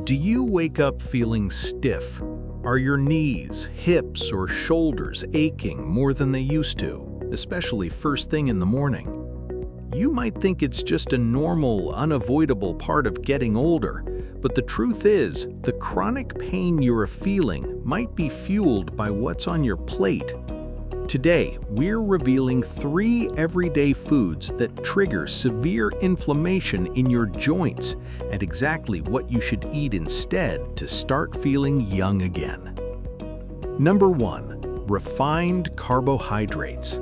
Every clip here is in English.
Do you wake up feeling stiff? Are your knees, hips, or shoulders aching more than they used to, especially first thing in the morning? You might think it's just a normal, unavoidable part of getting older, but the truth is, the chronic pain you're feeling might be fueled by what's on your plate. Today, we're revealing 3 everyday foods that trigger severe inflammation in your joints and exactly what you should eat instead to start feeling young again. Number 1. Refined carbohydrates.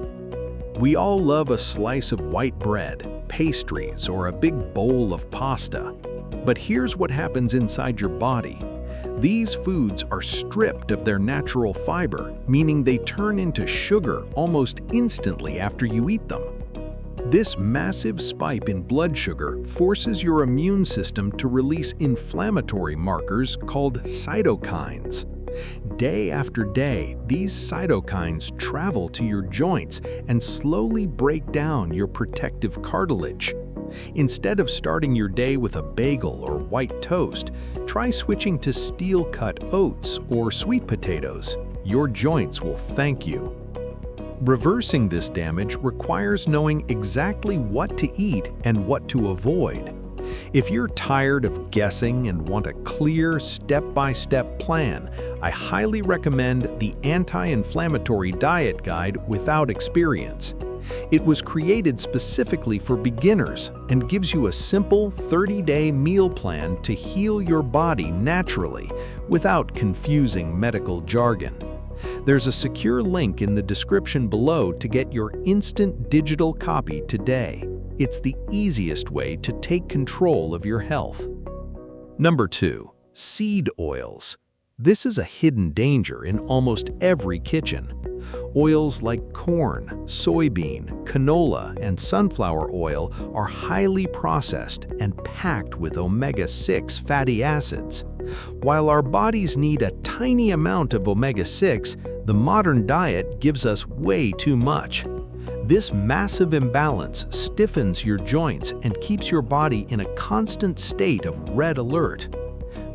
We all love a slice of white bread, pastries, or a big bowl of pasta. But here's what happens inside your body. These foods are stripped of their natural fiber, meaning they turn into sugar almost instantly after you eat them. This massive spike in blood sugar forces your immune system to release inflammatory markers called cytokines. Day after day, these cytokines travel to your joints and slowly break down your protective cartilage. Instead of starting your day with a bagel or white toast, try switching to steel-cut oats or sweet potatoes. Your joints will thank you. Reversing this damage requires knowing exactly what to eat and what to avoid. If you're tired of guessing and want a clear, step-by-step plan, I highly recommend the Anti-Inflammatory Diet Guide Without Experience. It was created specifically for beginners and gives you a simple 30-day meal plan to heal your body naturally without confusing medical jargon. There's a secure link in the description below to get your instant digital copy today. It's the easiest way to take control of your health. Number 2. Seed oils. This is a hidden danger in almost every kitchen. Oils like corn, soybean, canola, and sunflower oil are highly processed and packed with omega-6 fatty acids. While our bodies need a tiny amount of omega-6, the modern diet gives us way too much. This massive imbalance stiffens your joints and keeps your body in a constant state of red alert.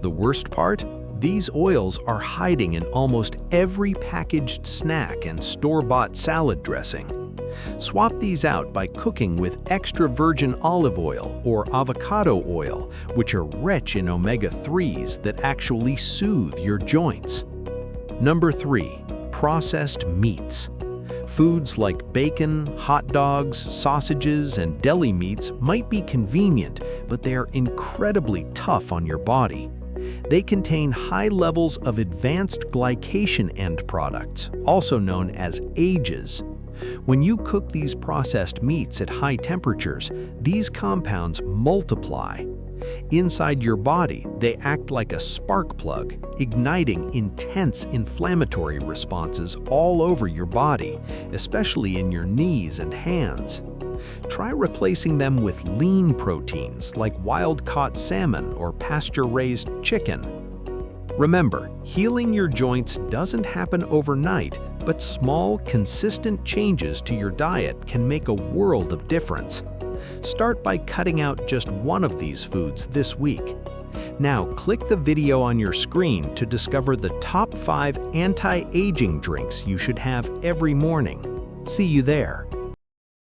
The worst part? These oils are hiding in almost every packaged snack and store-bought salad dressing. Swap these out by cooking with extra virgin olive oil or avocado oil, which are rich in omega-3s that actually soothe your joints. Number 3. Processed meats. Foods like bacon, hot dogs, sausages, and deli meats might be convenient, but they are incredibly tough on your body. They contain high levels of advanced glycation end products, also known as AGEs. When you cook these processed meats at high temperatures, these compounds multiply. Inside your body, they act like a spark plug, igniting intense inflammatory responses all over your body, especially in your knees and hands. Try replacing them with lean proteins like wild-caught salmon or pasture-raised chicken. Remember, healing your joints doesn't happen overnight, but small, consistent changes to your diet can make a world of difference. Start by cutting out just one of these foods this week. Now, click the video on your screen to discover the top 5 anti-aging drinks you should have every morning. See you there.